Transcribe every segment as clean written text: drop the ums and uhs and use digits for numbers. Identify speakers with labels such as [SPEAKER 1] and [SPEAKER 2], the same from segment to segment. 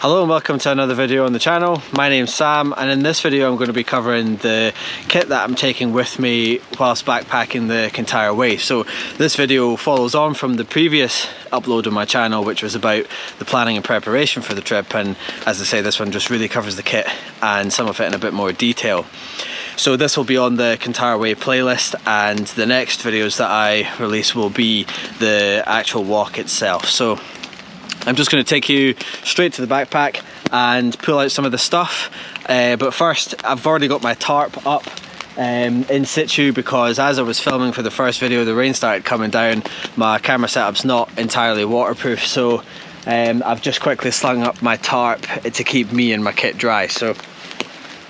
[SPEAKER 1] Hello and welcome to another video on the channel. My name's Sam, and in this video I'm going to be covering the kit that I'm taking with me whilst backpacking the Kintyre Way. So this video follows on from the previous upload on my channel, which was about the planning and preparation for the trip, and as I say, this one just really covers the kit and some of it in a bit more detail. So this will be on the Kintyre Way playlist, and the next videos that I release will be the actual walk itself. So I'm just going to take you straight to the backpack and pull out some of the stuff, but first I've already got my tarp up in situ, because as I was filming for the first video the rain started coming down. My camera setup's not entirely waterproof, so I've just quickly slung up my tarp to keep me and my kit dry. So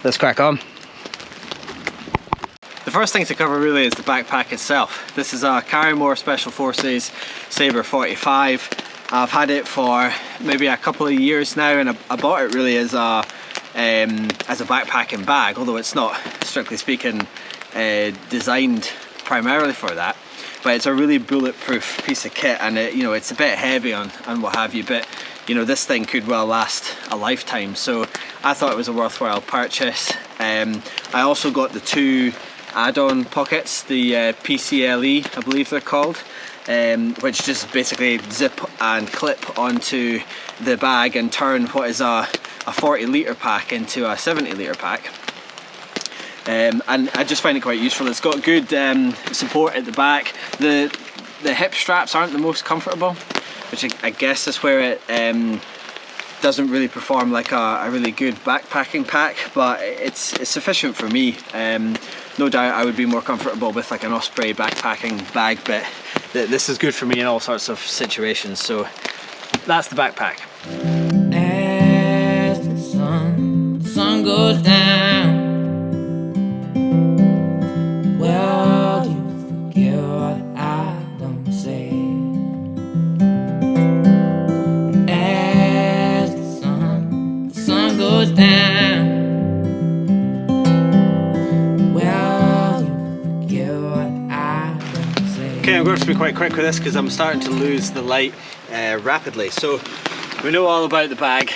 [SPEAKER 1] let's crack on. The first thing to cover really is the backpack itself. This is a Paramo Special Forces Sabre 45. I've had it for maybe a couple of years now, and I bought it really as a backpacking bag, although it's not, strictly speaking, designed primarily for that. But it's a really bulletproof piece of kit, and it's a bit heavy on what have you, but this thing could well last a lifetime, so I thought it was a worthwhile purchase. I also got the two add-on pockets, the PCLE I believe they're called, which just basically zip and clip onto the bag and turn what is a 40 litre pack into a 70 litre pack. And I just find it quite useful. It's got good support at the back. The hip straps aren't the most comfortable, which I guess is where it doesn't really perform like a really good backpacking pack, but it's sufficient for me. No doubt I would be more comfortable with like an Osprey backpacking bag, but this is good for me in all sorts of situations. So that's the backpack.
[SPEAKER 2] As the sun goes down, well, you forget what I don't say. As the sun goes down, well, you forget what I don't say.
[SPEAKER 1] Okay, I'm going to be quite quick with this because I'm starting to lose the light rapidly. So we know all about the bag.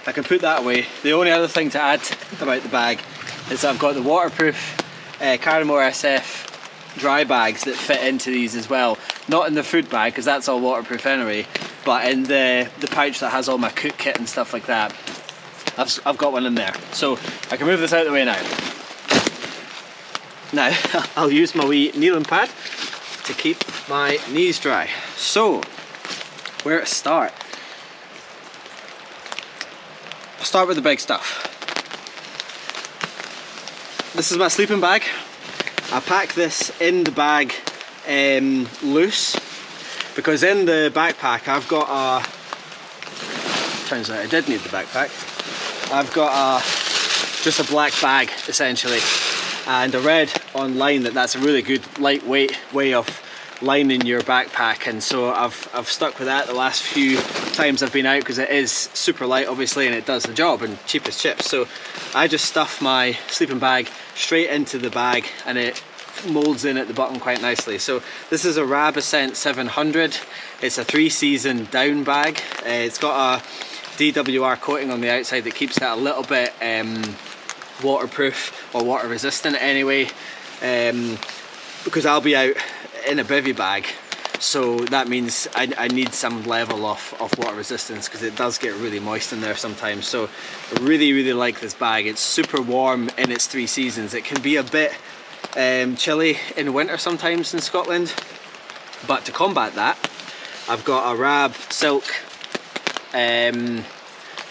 [SPEAKER 1] I can put that away. The only other thing to add about the bag is I've got the waterproof Paramo SF dry bags that fit into these as well. Not in the food bag, because that's all waterproof anyway, but in the pouch that has all my cook kit and stuff like that. I've got one in there. So I can move this out of the way now. Now I'll use my wee kneeling pad to keep my knees dry. So where to start? I'll start with the big stuff. This is my sleeping bag. I pack this in the bag loose, because in the backpack I've got turns out I did need the backpack. I've got just a black bag essentially, and I read online that that's a really good lightweight way of lining your backpack, and so I've stuck with that the last few times I've been out, because it is super light obviously and it does the job, and cheap as chips. So I just stuff my sleeping bag straight into the bag and it molds in at the bottom quite nicely. So this is a RAB Ascent 700. It's a 3-season down bag. It's got a DWR coating on the outside that keeps it a little bit waterproof or water resistant anyway, because I'll be out in a bivvy bag, so that means I need some level of water resistance, because it does get really moist in there sometimes. So I really like this bag. It's super warm in its 3 seasons. It can be a bit chilly in winter sometimes in Scotland, but to combat that I've got a RAB silk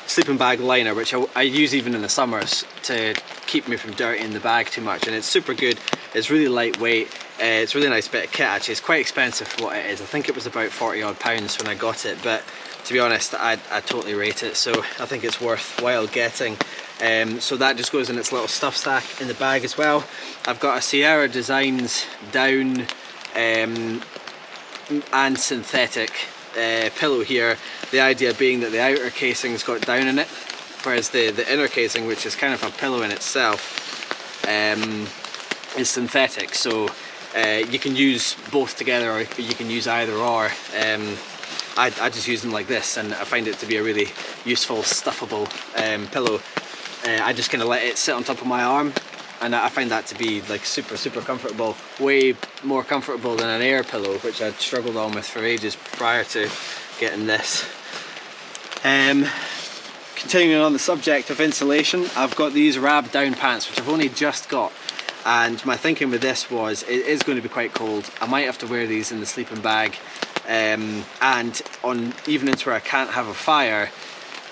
[SPEAKER 1] sleeping bag liner, which I use even in the summers to keep me from dirtying the bag too much, and it's super good. It's really lightweight. It's a really nice bit of kit actually. It's quite expensive for what it is. I think it was about 40 odd pounds when I got it, but to be honest I totally rate it, so I think it's worthwhile getting. So that just goes in its little stuff stack in the bag as well. I've got a Sierra Designs down and synthetic pillow here. The idea being that the outer casing's got down in it, whereas the inner casing, which is kind of a pillow in itself, is synthetic. So you can use both together, or you can use either or. I just use them like this, and I find it to be a really useful stuffable pillow. I just kind of let it sit on top of my arm, and I find that to be like super comfortable, way more comfortable than an air pillow, which I'd struggled on with for ages prior to getting this. Continuing on the subject of insulation, I've got these Rab down pants, which I've only just got, and my thinking with this was it is going to be quite cold. I might have to wear these in the sleeping bag, and on evenings where I can't have a fire,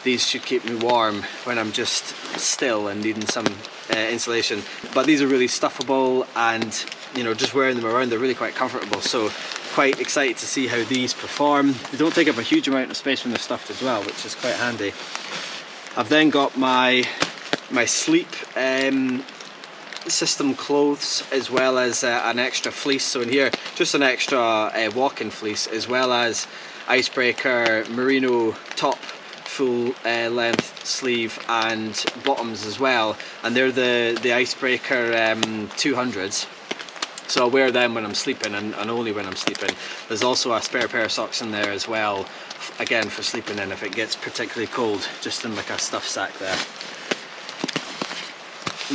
[SPEAKER 1] these should keep me warm when I'm just still and needing some insulation. But these are really stuffable, and you know, just wearing them around, they're really quite comfortable, so quite excited to see how these perform. They don't take up a huge amount of space when they're stuffed as well, which is quite handy. I've then got my sleep system clothes, as well as an extra fleece. So in here, just an extra walk-in fleece, as well as icebreaker merino top, full length sleeve, and bottoms as well. And they're the icebreaker 200s. So I'll wear them when I'm sleeping, and only when I'm sleeping. There's also a spare pair of socks in there as well, again for sleeping in if it gets particularly cold, just in like a stuff sack there.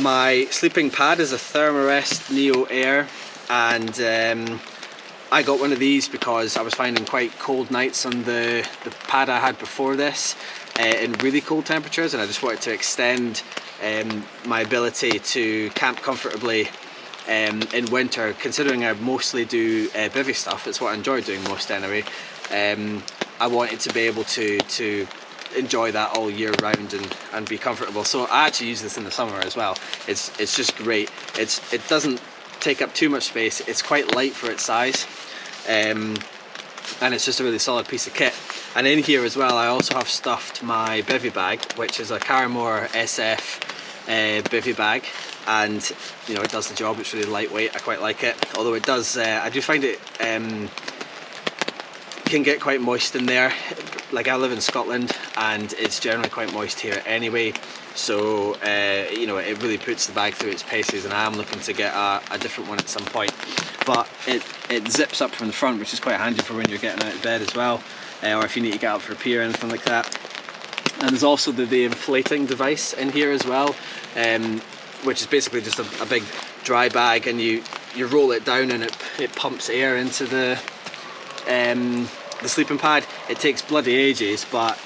[SPEAKER 1] My sleeping pad is a Thermarest NeoAir, and I got one of these because I was finding quite cold nights on the pad I had before this in really cold temperatures, and I just wanted to extend my ability to camp comfortably in winter, considering I mostly do bivvy stuff. It's what I enjoy doing most anyway. I wanted to be able to enjoy that all year round and be comfortable. So I actually use this in the summer as well. It's just great. It doesn't take up too much space. It's quite light for its size, and it's just a really solid piece of kit. And in here as well, I also have stuffed my bivvy bag, which is a Paramo SF bivvy bag, and you know, it does the job. It's really lightweight. I quite like it, although it does I do find it can get quite moist in there. Like, I live in Scotland and it's generally quite moist here anyway, so you know, it really puts the bag through its paces, and I am looking to get a different one at some point. But it zips up from the front, which is quite handy for when you're getting out of bed as well, or if you need to get up for a pee or anything like that. And there's also the inflating device in here as well, which is basically just a big dry bag, and you roll it down and it pumps air into the sleeping pad. It takes bloody ages, but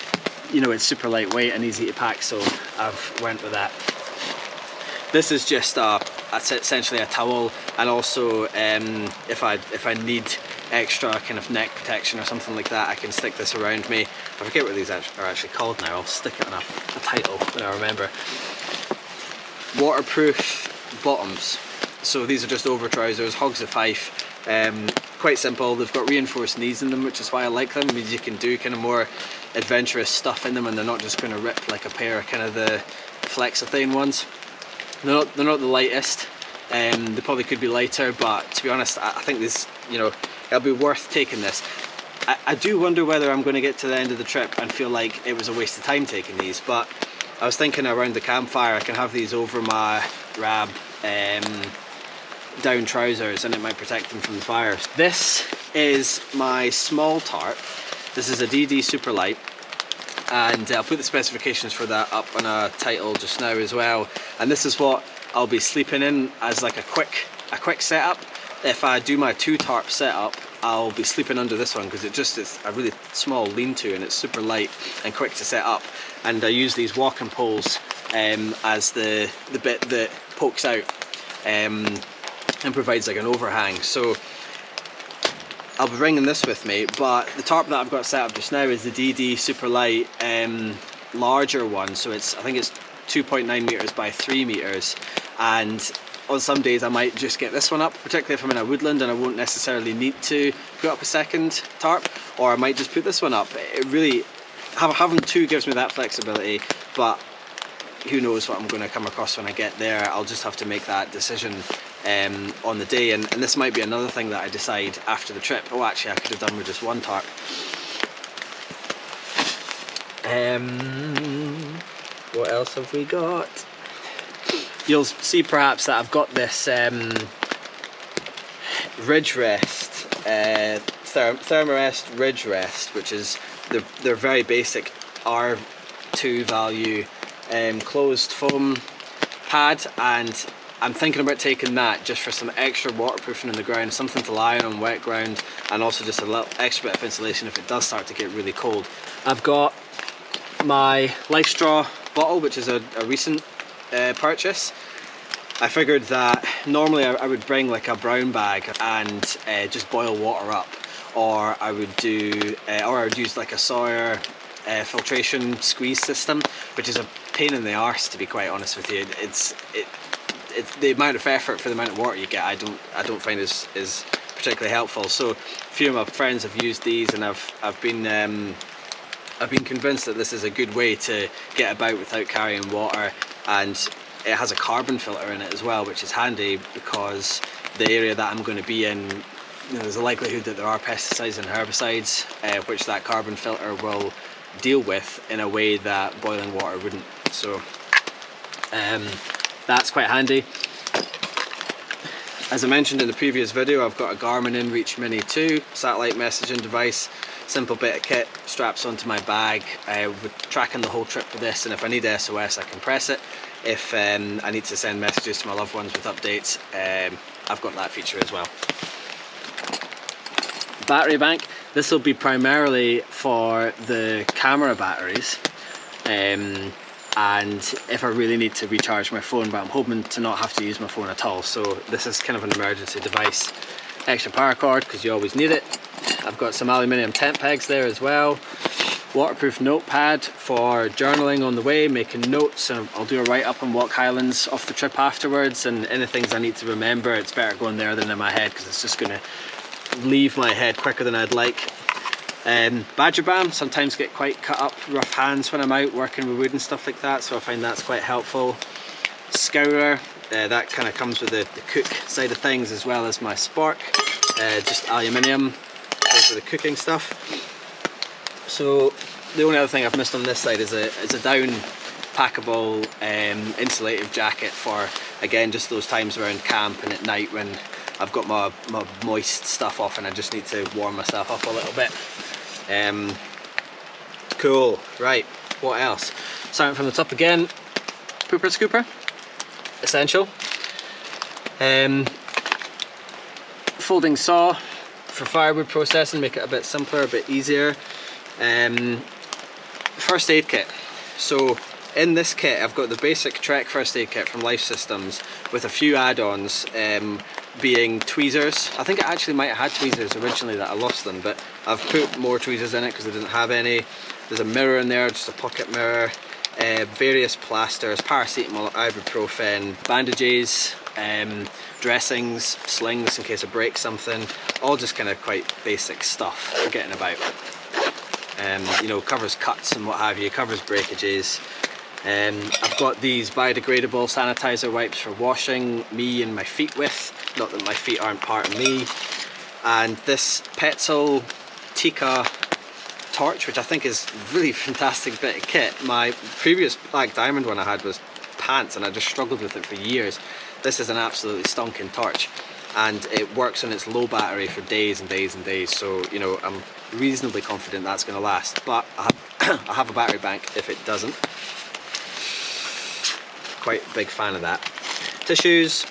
[SPEAKER 1] you know, it's super lightweight and easy to pack, so I've went with that. This is just essentially a towel, and also if I need extra kind of neck protection or something like that, I can stick this around me. I forget what these are actually called now. I'll stick it on a title when I remember. Waterproof bottoms. So these are just over trousers, Hoggs of Fife. Quite simple. They've got reinforced knees in them, which is why I like them. It means you can do kind of more adventurous stuff in them, and they're not just going to rip like a pair of kind of the Flexithane ones. They're not the lightest. They probably could be lighter, but to be honest, I think this, you know, it'll be worth taking this. I do wonder whether I'm going to get to the end of the trip and feel like it was a waste of time taking these, but I was thinking around the campfire I can have these over my Rab down trousers, and it might protect them from the fires. This is my small tarp. This is a DD Superlight, and I'll put the specifications for that up on a title just now as well. And this is what I'll be sleeping in as like a quick setup. If I do my 2 tarp setup, I'll be sleeping under this one because it's a really small lean-to, and it's super light and quick to set up. And I use these walking poles as the bit that pokes out and provides like an overhang. So I'll be bringing this with me, but the tarp that I've got set up just now is the DD Superlight larger one. So I think it's 2.9 meters by 3 meters, and on some days I might just get this one up, particularly if I'm in a woodland and I won't necessarily need to put up a second tarp, or I might just put this one up. It really, having 2 gives me that flexibility, but who knows what I'm going to come across when I get there. I'll just have to make that decision on the day, and this might be another thing that I decide after the trip. Oh, actually I could have done with just 1 tarp. What else have we got? You'll see perhaps that I've got this Ridgerest Thermarest Ridgerest, which is their very basic R2 value closed foam pad, and I'm thinking about taking that just for some extra waterproofing in the ground, something to lie on wet ground, and also just a little extra bit of insulation if it does start to get really cold. I've got my Lifestraw bottle, which is a recent purchase. I figured that normally I would bring like a brown bag and just boil water up, or I would use like a Sawyer filtration squeeze system, which is a pain in the arse, to be quite honest with you. It's the amount of effort for the amount of water you get, I don't find is particularly helpful. So a few of my friends have used these, and I've been convinced that this is a good way to get about without carrying water, and it has a carbon filter in it as well, which is handy because the area that I'm going to be in, there's a likelihood that there are pesticides and herbicides, which that carbon filter will deal with in a way that boiling water wouldn't. So that's quite handy. As I mentioned in the previous video, I've got a Garmin inReach Mini 2 satellite messaging device. Simple bit of kit, straps onto my bag, with tracking the whole trip with this, and if I need SOS I can press it. If I need to send messages to my loved ones with updates, I've got that feature as well. Battery bank, this will be primarily for the camera batteries, and if I really need to recharge my phone, but I'm hoping to not have to use my phone at all, so this is kind of an emergency device. Extra power cord, because you always need it. I've got some aluminium tent pegs there as well. Waterproof notepad for journaling on the way, making notes, and I'll do a write-up on Walk Highlands off the trip afterwards, and any things I need to remember, it's better going there than in my head, because it's just going to leave my head quicker than I'd like. Badger balm, sometimes get quite cut up, rough hands when I'm out working with wood and stuff like that, so I find that's quite helpful. Scourer, that kind of comes with the cook side of things, as well as my spork, just aluminium, those are the cooking stuff. So the only other thing I've missed on this side is a down packable insulative jacket for, again, just those times around camp and at night when I've got my moist stuff off and I just need to warm myself up a little bit. Cool, right, what else? Starting from the top again, pooper scooper, essential. Folding saw for firewood processing, make it a bit simpler, a bit easier. First aid kit. So in this kit I've got the basic Trek first aid kit from Life Systems with a few add-ons, being tweezers. I think I actually might have had tweezers originally that I lost them, but I've put more tweezers in it because I didn't have any. There's a mirror in there, just a pocket mirror, various plasters, paracetamol, ibuprofen, bandages, dressings, slings in case I break something, all just kind of quite basic stuff for getting about. You know, covers cuts and what have you, covers breakages. I've got these biodegradable sanitizer wipes for washing me and my feet with, not that my feet aren't part of me. And this Petzl Tikka torch, which I think is a really fantastic bit of kit. My previous black diamond one I had was pants and I just struggled with it for years. This is an absolutely stonking torch, and it works on its low battery for days and days and days, so you know, I'm reasonably confident that's going to last, but I have a battery bank if it doesn't. Quite a big fan of that. Tissues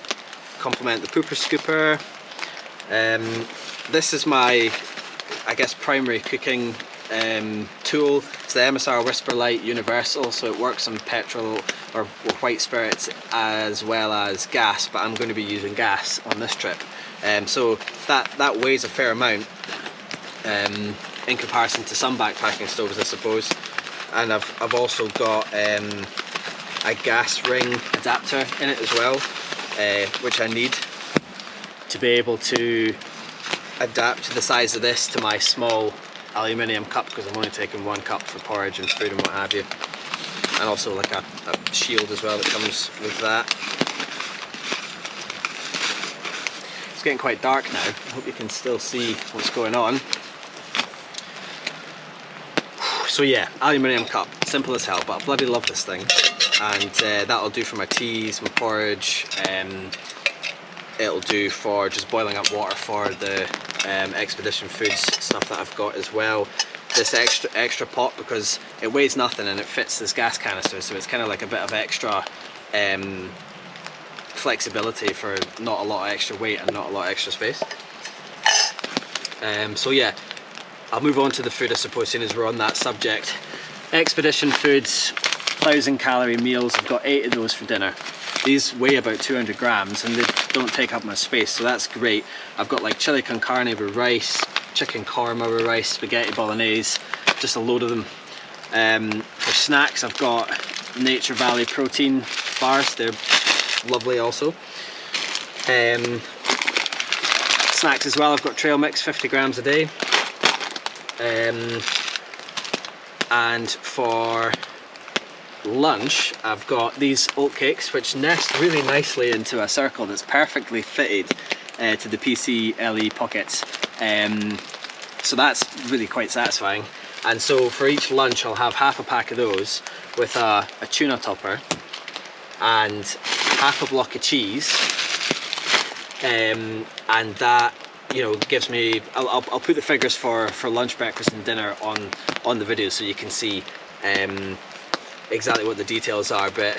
[SPEAKER 1] complement the pooper scooper. This is my, I guess, primary cooking tool. It's the MSR Whisperlite Universal, so it works on petrol or white spirits as well as gas, but I'm going to be using gas on this trip, so that weighs a fair amount in comparison to some backpacking stoves, I suppose. And I've also got a gas ring adapter in it as well, which I need to be able to adapt the size of this to my small aluminium cup, because I'm only taking one cup for porridge and food and what have you. And also like a shield as well that comes with that. It's getting quite dark now. I hope you can still see what's going on. So yeah, aluminium cup, simple as hell, but I bloody love this thing. And that'll do for my teas, my porridge. it'll do for just boiling up water for the expedition foods stuff that I've got as well. This extra pot, because it weighs nothing and it fits this gas canister, so it's kind of like a bit of extra flexibility for not a lot of extra weight and not a lot of extra space. So yeah, I'll move on to the food I suppose soon as we're on that subject. Expedition foods, 1,000-calorie meals. I've got 8 of those for dinner. These weigh about 200 grams and they don't take up much space, so that's great. I've got like chili con carne with rice, chicken korma with rice, spaghetti bolognese, just a load of them. For snacks, I've got Nature Valley protein bars. They're lovely also. Snacks as well, I've got trail mix, 50 grams a day. And for lunch, I've got these oat cakes, which nest really nicely into a circle that's perfectly fitted to the PC LE pockets. So that's really quite satisfying. And so for each lunch, I'll have half a pack of those with a tuna topper and half a block of cheese. And that, you know, gives me, I'll put the figures for lunch, breakfast and dinner on the video so you can see exactly what the details are, but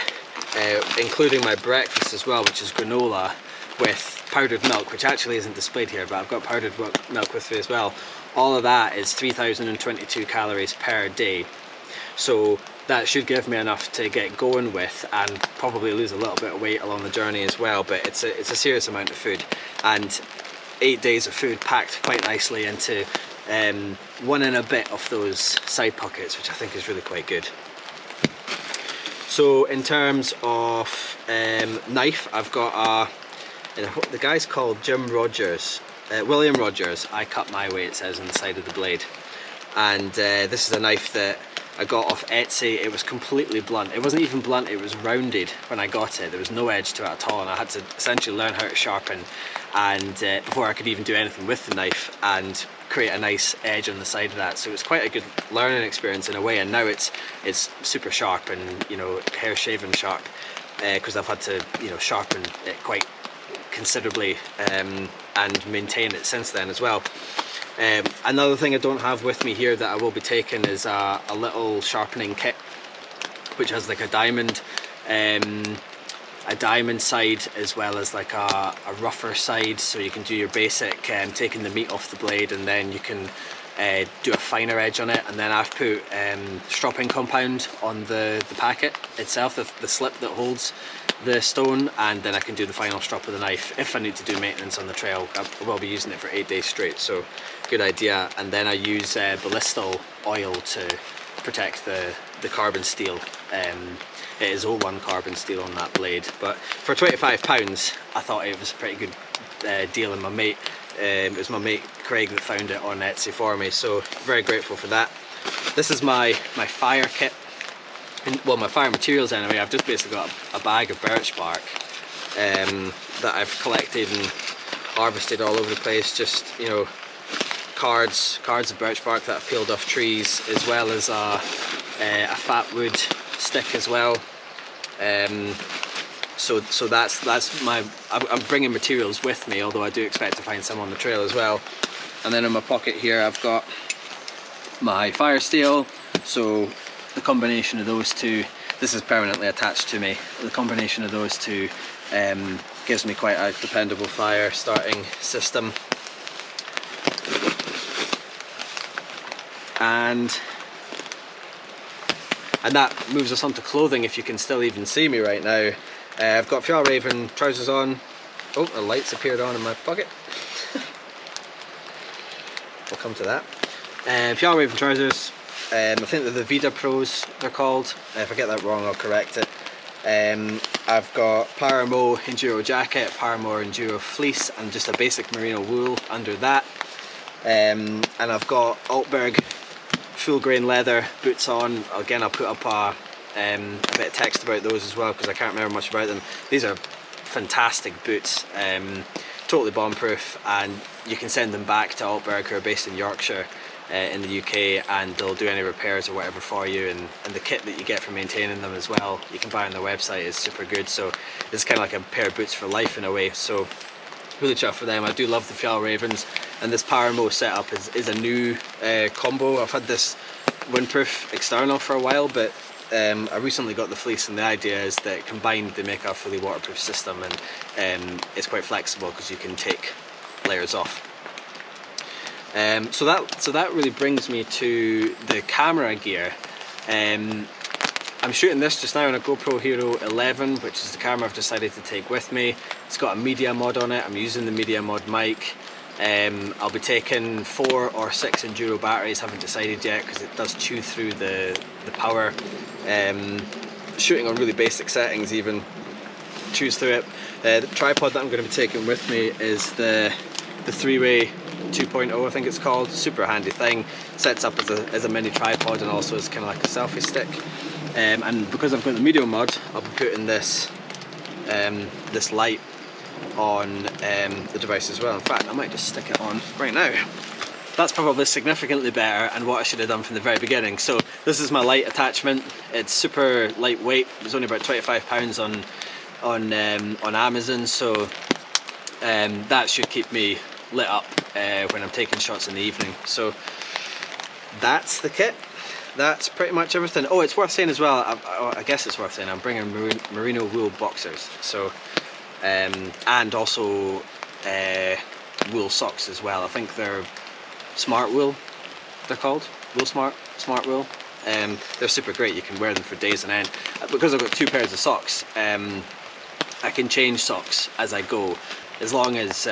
[SPEAKER 1] including my breakfast as well, which is granola with powdered milk, which actually isn't displayed here, but I've got powdered milk with me as well. All of that is 3,022 calories per day. So that should give me enough to get going with and probably lose a little bit of weight along the journey as well, but it's a serious amount of food. And 8 days of food packed quite nicely into one and a bit of those side pockets, which I think is really quite good. So in terms of knife, I've got the guy's called William Rogers. I cut my way, it says on the side of the blade. And this is a knife that I got off Etsy. It was completely blunt. It wasn't even blunt, it was rounded when I got it. There was no edge to it at all, and I had to essentially learn how to sharpen and before I could even do anything with the knife and create a nice edge on the side of that. So it was quite a good learning experience in a way, and now it's super sharp and, you know, hair shaven sharp, because I've had to, you know, sharpen it quite considerably and maintain it since then as well. Another thing I don't have with me here that I will be taking is a little sharpening kit, which has like a diamond side as well as like a rougher side, so you can do your basic taking the meat off the blade, and then you can do a finer edge on it. And then I've put stropping compound on the packet itself, the slip that holds the stone, and then I can do the final strop of the knife if I need to do maintenance on the trail. I will be using it for 8 days straight, so good idea. And then I use ballistal oil to protect the carbon steel. It is 01 carbon steel on that blade, but for £25 I thought it was a pretty good deal, and my mate, it was my mate Craig that found it on Etsy for me, so very grateful for that. This is my fire kit, well, my fire materials anyway. I've just basically got a bag of birch bark that I've collected and harvested all over the place, just, you know, cards of birch bark that I've peeled off trees, as well as a fat wood stick as well. So that's my, I'm bringing materials with me, although I do expect to find some on the trail as well. And then in my pocket here I've got my fire steel, so the combination of those two, this is permanently attached to me, the combination of those two gives me quite a dependable fire starting system. And that moves us on to clothing, if you can still even see me right now. I've got Fjallraven trousers on. Oh, the lights appeared on in my pocket. We'll come to that. Fjallraven trousers. I think they're the Vidda Pros, they're called. If I get that wrong, I'll correct it. I've got Paramo Enduro jacket, Paramo Enduro fleece, and just a basic merino wool under that. And I've got Altberg full grain leather boots on. Again, I'll put up a bit of text about those as well, because I can't remember much about them. These are fantastic boots, totally bomb proof, and you can send them back to Altberg, who are based in Yorkshire in the UK, and they'll do any repairs or whatever for you, and the kit that you get for maintaining them as well, you can buy on their website, is super good. So this is kind of like a pair of boots for life in a way. So really chuffed for them. I do love the Fjallravens, and this Paramo setup is a new combo. I've had this windproof external for a while, but I recently got the fleece, and the idea is that combined they make a fully waterproof system, and it's quite flexible because you can take layers off. So that really brings me to the camera gear. I'm shooting this just now on a GoPro Hero 11, which is the camera I've decided to take with me. It's got a media mod on it. I'm using the media mod mic. I'll be taking 4 or 6 Enduro batteries, haven't decided yet because it does chew through the power. Shooting on really basic settings even chews through it. The tripod that I'm going to be taking with me is the 3-way 2.0, I think it's called. Super handy thing. Sets up as a mini tripod and also as kind of like a selfie stick. And because I've got the medium mod, I'll be putting this this light on the device as well. In fact, I might just stick it on right now. That's probably significantly better and what I should have done from the very beginning. So this is my light attachment. It's super lightweight. It's only about £25 on Amazon, so that should keep me lit up when I'm taking shots in the evening. So that's the kit. That's pretty much everything. Oh, it's worth saying as well, I guess it's worth saying, I'm bringing merino wool boxers, so and also wool socks as well. I think they're smart wool, they're called wool smart wool. They're super great. You can wear them for days on end. Because I've got 2 pairs of socks, I can change socks as I go, as long as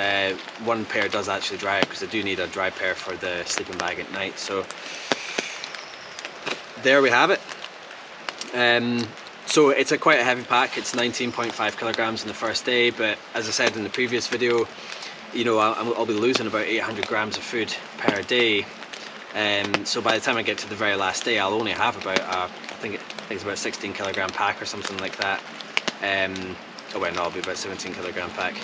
[SPEAKER 1] one pair does actually dry out, because I do need a dry pair for the sleeping bag at night. So there we have it. So it's quite a heavy pack. It's 19.5 kilograms in the first day, but as I said in the previous video, you know, I'll be losing about 800 grams of food per day. So by the time I get to the very last day, I'll only have about I think it's about a 16 kilogram pack or something like that. Oh wait, no, I'll be about 17 kilogram pack.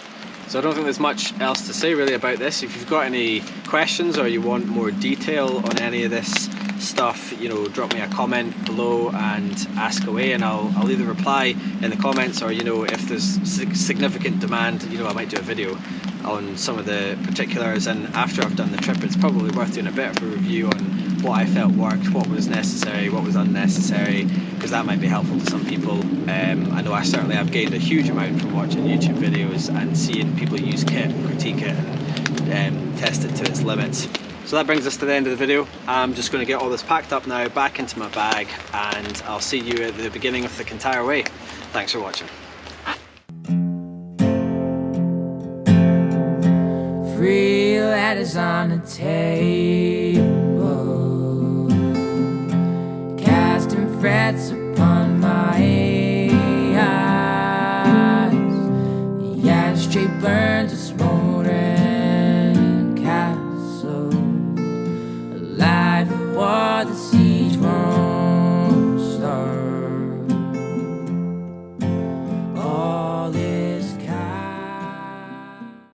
[SPEAKER 1] So I don't think there's much else to say really about this. If you've got any questions or you want more detail on any of this stuff, you know, drop me a comment below and ask away, and I'll either reply in the comments, or, you know, if there's significant demand, you know, I might do a video on some of the particulars. And after I've done the trip, it's probably worth doing a bit of a review on what I felt worked, what was necessary, what was unnecessary, because that might be helpful to some people. I know I certainly have gained a huge amount from watching YouTube videos and seeing people use kit, critique it, and test it to its limits. So that brings us to the end of the video. I'm just going to get all this packed up now, back into my bag, and I'll see you at the beginning of the Kintyre Way. Thanks for watching.
[SPEAKER 2] Free letters on the table, casting frets upon my eyes. The ashtray burns a smoldering castle, alive at war the sea.